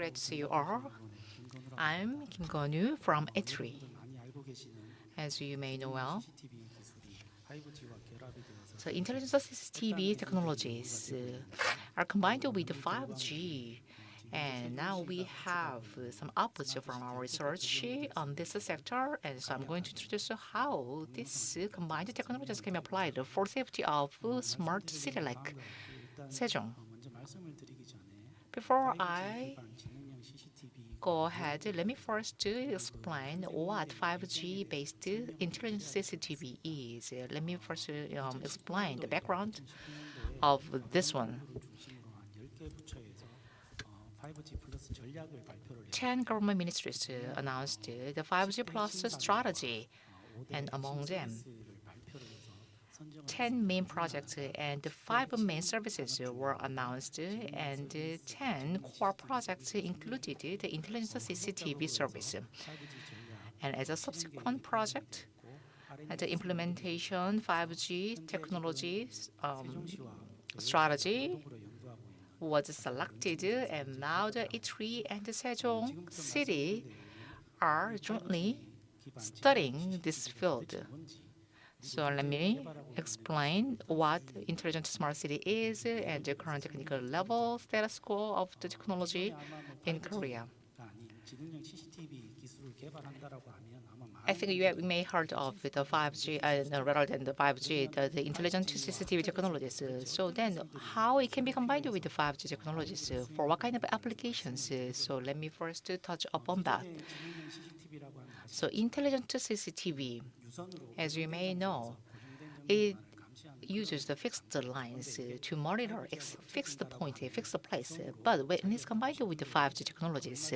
Great to see you all. I'm Geonwoo from E3. As you may know well, so intelligent CCTV technologies are combined with 5G. And now we have some outputs from our research on this sector. And so I'm going to introduce how this combined technologies can be applied for safety of smart city like SEJONG. Before I go ahead, let me first explain what 5G-based intelligent CCTV is. Let me first explain the background of this one. 10 government ministries announced the 5G plus strategy, and among them, 10 main projects and 5 main services were announced, and 10 core projects included the intelligent CCTV service. And as a subsequent project, the implementation 5G technology strategy was selected, and now the E3 and the Sejong City are jointly studying this field. So let me explain what intelligent smart city is and the current technical level status quo of the technology in Korea. I think you may heard of the 5G, rather than the 5G, the intelligent CCTV technologies. So then, how it can be combined with the 5G technologies? For what kind of applications? So let me first touch upon that. So intelligent CCTV, as you may know, it uses the fixed lines to monitor fixed point, a fixed place. But when it's combined with the 5G technologies,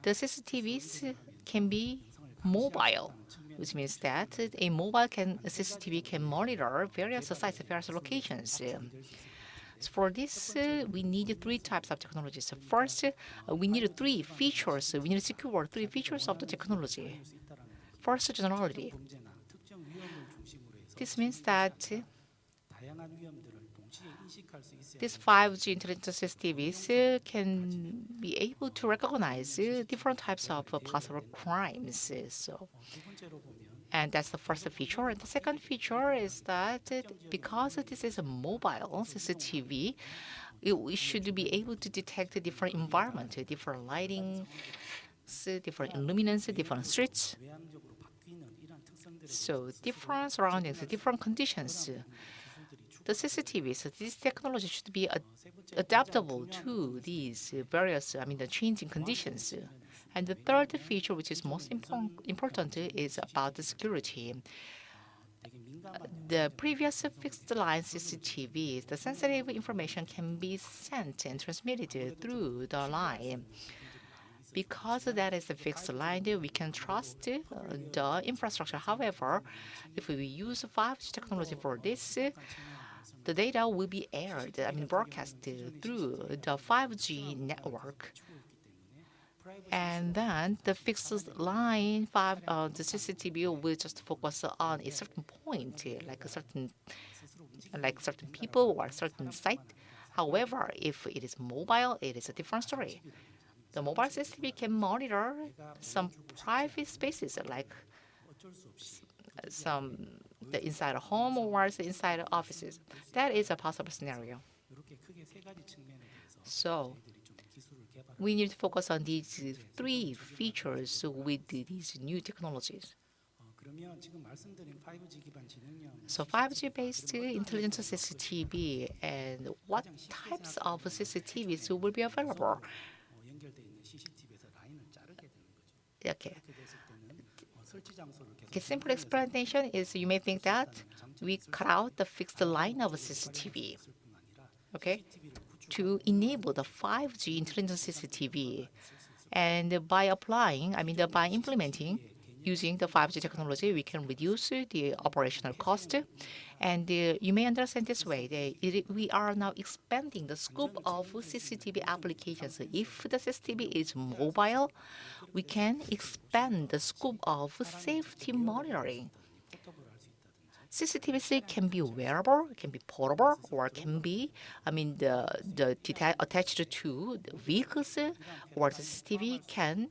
the CCTVs can be mobile, which means that a mobile CCTV can monitor various sites, various locations. So for this, we need 3 types of technologies. First, we need 3 features. We need to secure 3 features of the technology. First, generality. This means that these 5G intelligent CCTVs can be able to recognize different types of possible crimes. And that's the first feature. And the second feature is that because this is a mobile CCTV, we should be able to detect different environment, different lighting, different illuminance, different streets. So different surroundings, different conditions. The CCTVs, this technology should be adaptable to these various, the changing conditions. And the third feature, which is most important, is about the security. The previous fixed line CCTVs, the sensitive information can be sent and transmitted through the line. Because that is a fixed line, we can trust the infrastructure. However, if we use 5G technology for this, the data will be broadcast through the 5G network. And then the fixed line, the CCTV will just focus on a certain point, like certain people or a certain site. However, if it is mobile, it is a different story. The mobile CCTV can monitor some private spaces, like the inside a home or the inside offices. That is a possible scenario. So we need to focus on these 3 features with these new technologies. So 5G-based intelligent CCTV, and what types of CCTVs will be available? Okay. The simple explanation is you may think that we cut out the fixed line of a CCTV, okay, to enable the 5G intelligent CCTV. And by implementing using the 5G technology, we can reduce the operational cost. And you may understand this way. We are now expanding the scope of CCTV applications. If the CCTV is mobile, we can expand the scope of safety monitoring. CCTVs can be wearable, can be portable, or can be, attached to the vehicles, or the CCTV can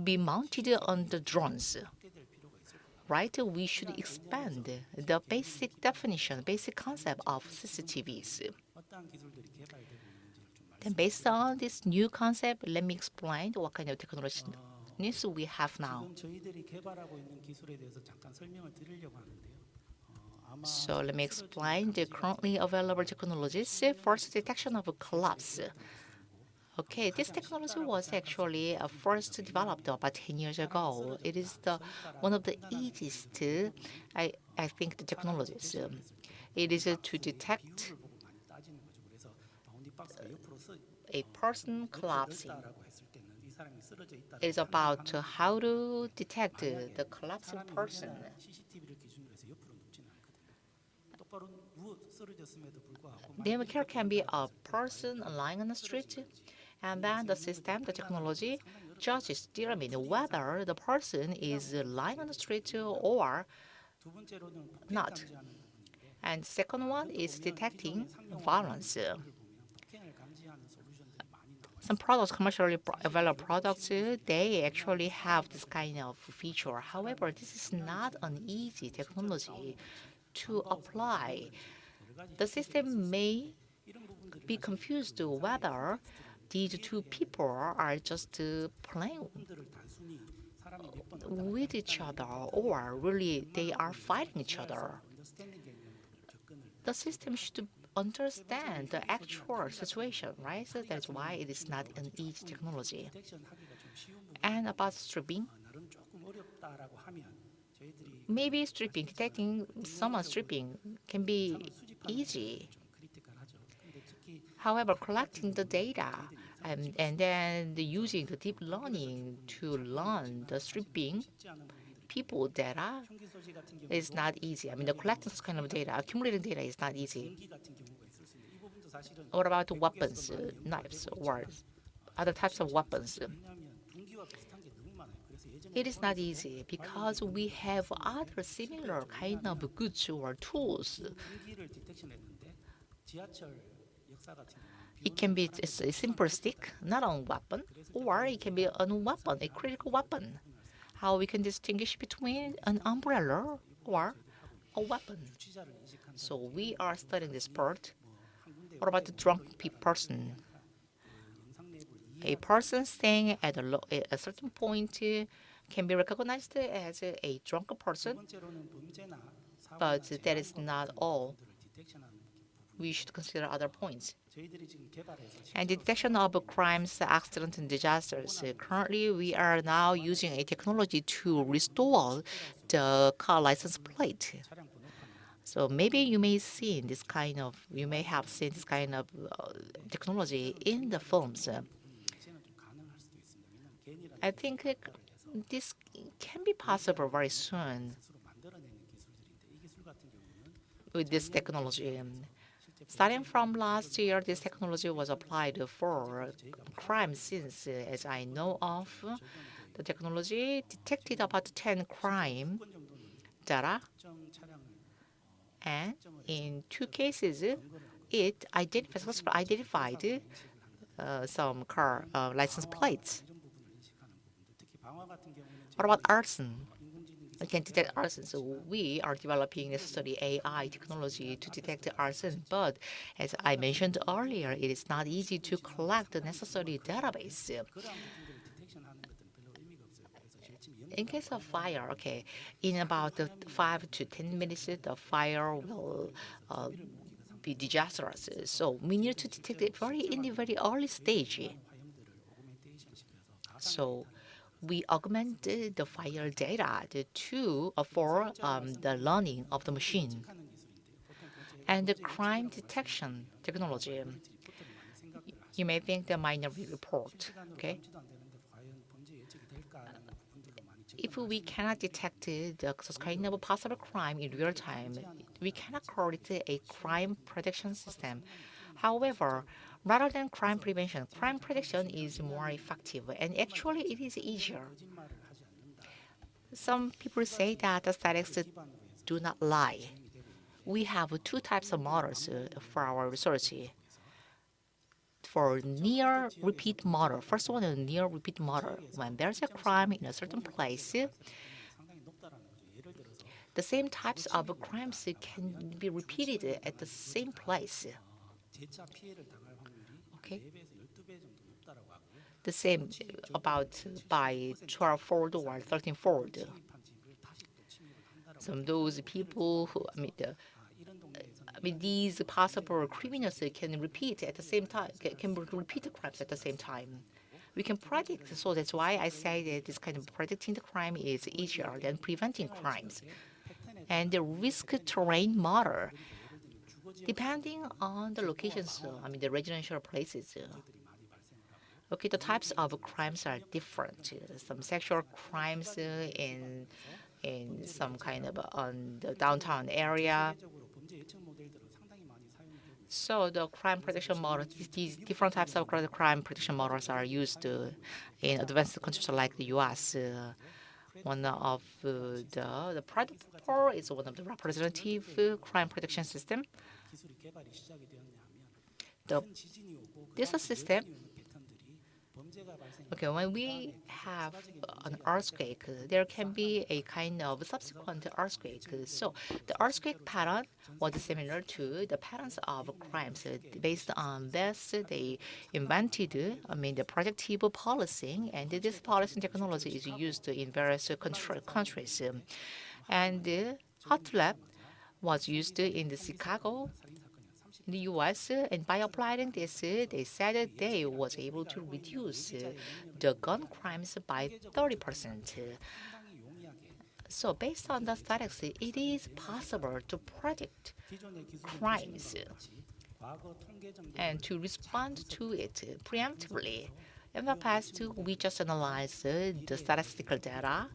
be mounted on the drones. Right? We should expand the basic definition, basic concept of CCTVs. Then based on this new concept, let me explain what kind of technologies we have now. So let me explain the currently available technologies. First, detection of a collapse. Okay, this technology was actually first developed about 10 years ago. It is one of the easiest, I think, the technologies. It is to detect a person collapsing. It is about how to detect the collapsing person. The killer can be a person lying on the street, and then the system, the technology, judges determine whether the person is lying on the street or not. And second one is detecting violence. Some products, commercially available products, they actually have this kind of feature. However, this is not an easy technology to apply. The system may be confused whether these two people are just playing with each other or really they are fighting each other. The system should understand the actual situation, right? So that's why it is not an easy technology. And about stripping, maybe stripping, detecting someone stripping can be easy. However, collecting the data and then using the deep learning to learn the stripping people data is not easy. The collecting this kind of data, accumulating data is not easy. What about weapons, knives, or other types of weapons? It is not easy because we have other similar kind of goods or tools. It can be a simple stick, not a weapon, or it can be a weapon, a critical weapon. How we can distinguish between an umbrella or a weapon. So we are studying this part. What about the drunk person? A person staying at a certain point can be recognized as a drunk person, but that is not all. We should consider other points. And detection of crimes, accidents, and disasters. Currently, we are now using a technology to restore the car license plate. So maybe you may have seen this kind of technology in the films. I think this can be possible very soon with this technology. Starting from last year, this technology was applied for crime scenes. As I know of, the technology detected about 10 crime data, and in 2 cases, it identified some car license plates. What about arson? We can detect arson. So we are developing necessary AI technology to detect arson. But as I mentioned earlier, it is not easy to collect the necessary database. In case of fire, okay, in about 5 to 10 minutes, the fire will be disastrous. So we need to detect it in the very early stage. So we augmented the fire data for the learning of the machine. And the crime detection technology, you may think the minority report, okay? If we cannot detect such kind of possible crime in real time, we cannot call it a crime prediction system. However, rather than crime prevention, crime prediction is more effective, and actually it is easier. Some people say that the statistics do not lie. we have two types of models for our research. For near repeat model, first one is near repeat model. When there's a crime in a certain place, the same types of crimes can be repeated at the same place. Okay. The same about by 12-fold or 13-fold. Some of those people who, these possible criminals can repeat at the same time, can repeat the crimes at the same time. We can predict, so that's why I say that this kind of predicting the crime is easier than preventing crimes. And the risk terrain model, depending on the locations, the residential places. Okay, the types of crimes are different. Some sexual crimes in some kind of on the downtown area. So the crime prediction model, these different types of crime prediction models are used in advanced countries like the U.S. One of the Predator is one of the representative crime prediction system. This system. Okay, when we have an earthquake, there can be a kind of subsequent earthquake. So the earthquake pattern was similar to the patterns of crimes. Based on this, they invented, the predictive policing, and this policing technology is used in various countries. And the hot lab was used in the Chicago, in the U.S., and by applying this, they said that they was able to reduce the gun crimes by 30%. So based on the statistics, it is possible to predict crimes and to respond to it preemptively. In the past, we just analyzed the statistical data,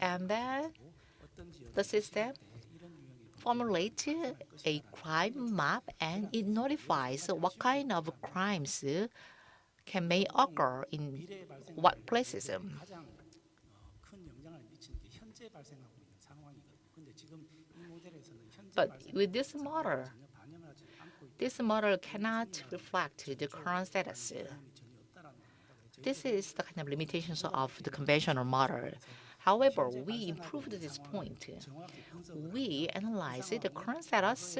and then the system formulates a crime map, and it notifies what kind of crimes may occur in what places. But with this model cannot reflect the current status. This is the kind of limitations of the conventional model. However, we improved this point. We analyze the current status,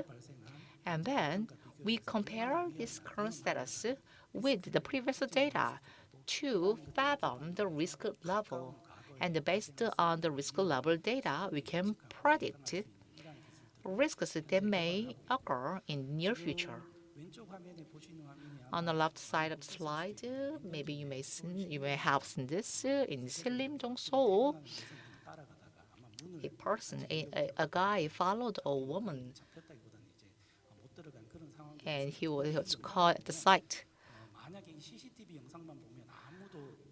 and then we compare this current status with the previous data to fathom the risk level. And based on the risk level data, we can predict risks that may occur in near future. On the left side of the slide, maybe you may have seen this in Selim Jong-so. A guy followed a woman, and he was caught at the site.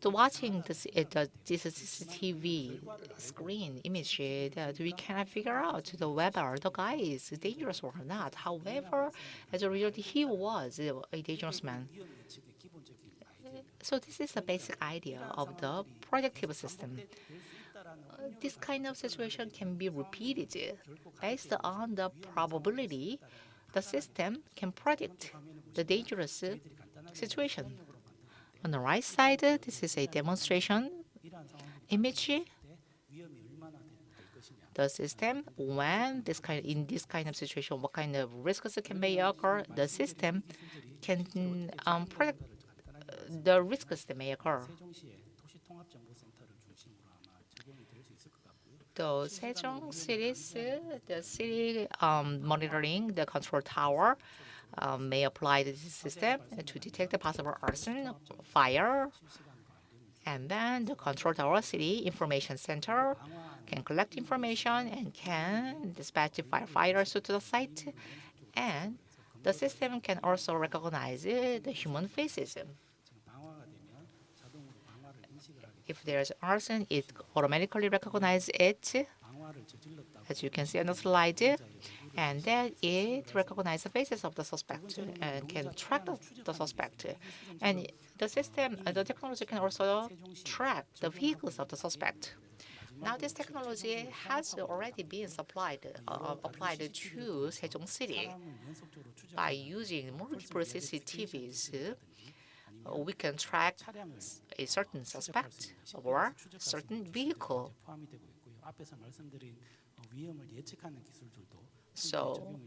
Watching this CCTV screen image, that we cannot figure out whether the guy is dangerous or not. However, as a result, he was a dangerous man. So this is the basic idea of the predictive system. This kind of situation can be repeated based on the probability. The system can predict the dangerous situation. On the right side, this is a demonstration image. The system, when in this kind of situation, what kind of risks can may occur, the system can predict the risks that may occur. The Sejong cities, the city monitoring the control tower may apply this system to detect the possible arson, fire, and then the control tower city information center can collect information and can dispatch firefighters to the site, and the system can also recognize the human faces. If there's arson, it automatically recognizes it, as you can see on the slide, and then it recognizes the faces of the suspect and can track the suspect. And the system, the technology can also track the vehicles of the suspect. Now, this technology has already been applied to Sejong City. By using multiple CCTVs, we can track a certain suspect or certain vehicle. So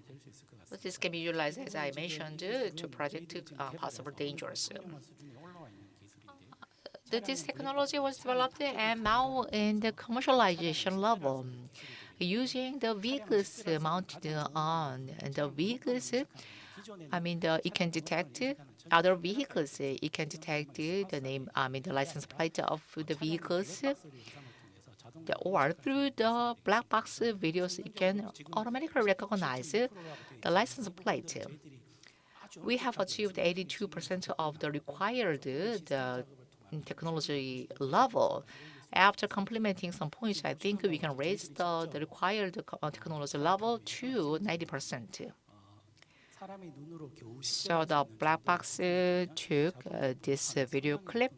this can be utilized, as I mentioned, to predict possible dangers. This technology was developed and now in the commercialization level. Using the vehicles mounted on the vehicles, it can detect other vehicles. It can detect the name, the license plate of the vehicles. Or through the black box videos, it can automatically recognize the license plate. We have achieved 82% of the required technology level. After complementing some points, I think we can raise the required technology level to 90%. So the black box took this video clip.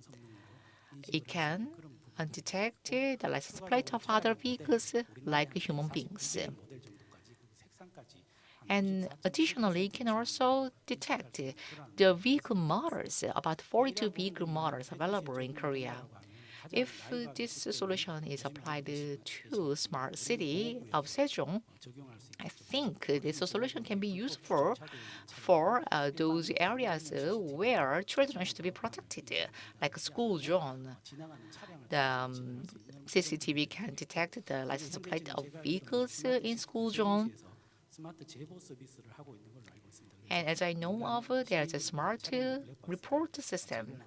It can detect the license plate of other vehicles like human beings. And additionally, it can also detect the vehicle models, about 42 vehicle models available in Korea. If this solution is applied to smart city of Sejong, I think this solution can be useful for those areas where children should be protected, like school zone. The CCTV can detect the license plate of vehicles in school zone. And as I know of, there's a smart report system.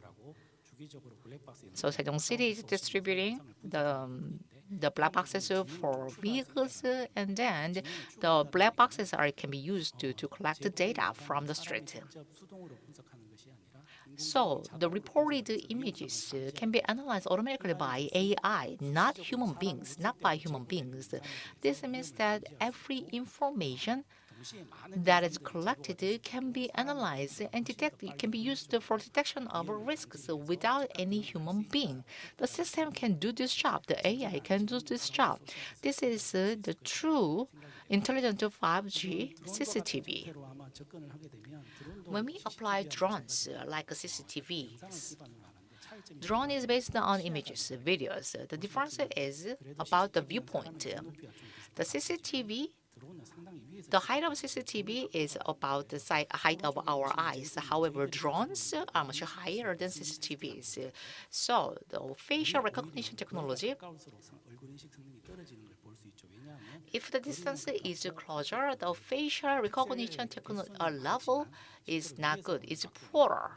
So Sejong City is distributing the black boxes for vehicles, and then the black boxes can be used to collect the data from the street. So the reported images can be analyzed automatically by AI, not human beings, not by human beings. This means that every information that is collected can be analyzed and detected, can be used for detection of risks without any human being. The system can do this job. The AI can do this job. This is the true intelligent 5G CCTV. When we apply drones like CCTVs, drone is based on images, videos. The difference is about the viewpoint. The CCTV, the height of CCTV is about the height of our eyes. However, drones are much higher than CCTVs. So the facial recognition technology, if the distance is closer, the facial recognition level is not good. It's poorer.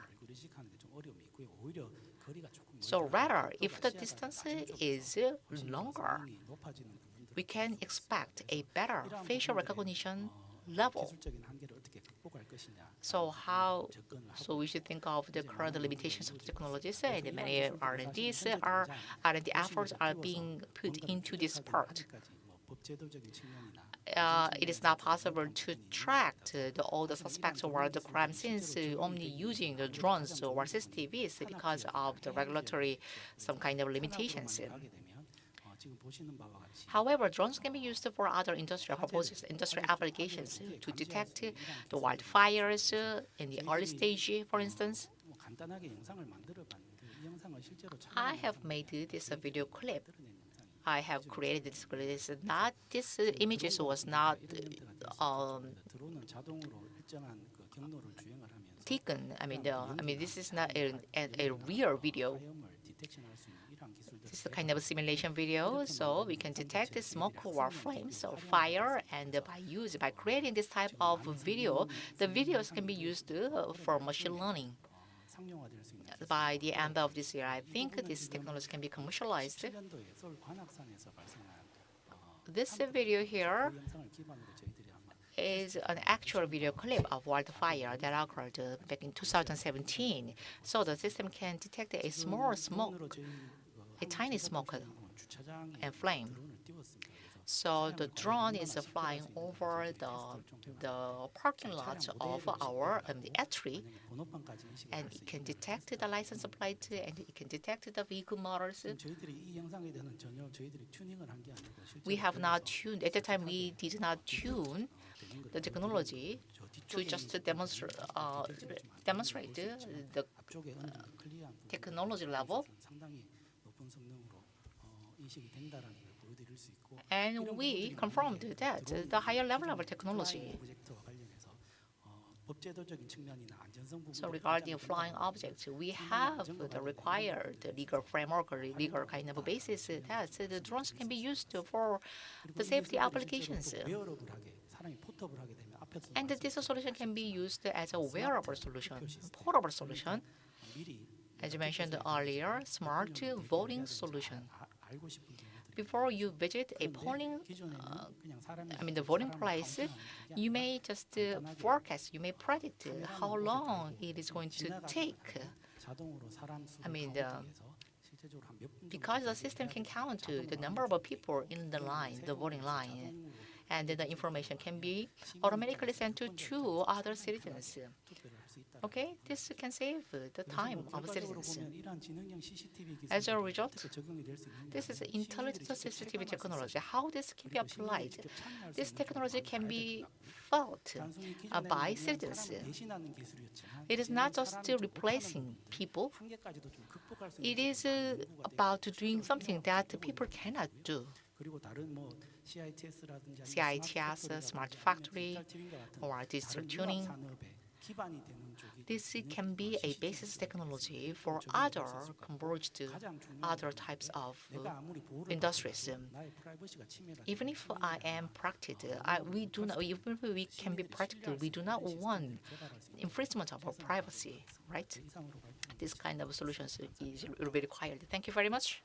So rather, if the distance is longer, we can expect a better facial recognition level. So we should think of the current limitations of the technologies, and many R&D efforts are being put into this part. It is not possible to track all the suspects or the crime scenes only using the drones or CCTVs because of the regulatory some kind of limitations. However, drones can be used for other industrial purposes, industrial applications to detect the wildfires in the early stage, for instance. I have made this video clip. I have created this clip. This images was not taken. This is not a real video. This is a kind of a simulation video, so we can detect the smoke or flames or fire, and by creating this type of video, the videos can be used for machine learning. By the end of this year, I think this technology can be commercialized. This video here is an actual video clip of wildfire that occurred back in 2017. So the system can detect a small smoke, a tiny smoke and flame. So the drone is flying over the parking lot of our the eatery, and it can detect the license plate and it can detect the vehicle models. We have not tuned, at the time we did not tune the technology to just demonstrate the technology level. And we confirmed that the higher level of technology. So regarding flying objects, we have the required legal framework or legal kind of basis that the drones can be used for the safety applications. And this solution can be used as a wearable solution, portable solution. As you mentioned earlier, smart voting solution. Before you visit a polling, the voting place, you may just forecast, you may predict how long it is going to take. Because the system can count the number of people in the line, the voting line, and the information can be automatically sent to two other citizens. Okay, this can save the time of citizens. As a result, this is intelligent CCTV technology. How this can be applied? This technology can be felt by citizens. It is not just replacing people. It is about doing something that people cannot do. CITS, smart factory, or digital tuning. This can be a basis technology for other converged other types of industries. Even if I am practical, we do not. Even if we can be practical, we do not want infringement of our privacy, right? This kind of solutions is required. Thank you very much.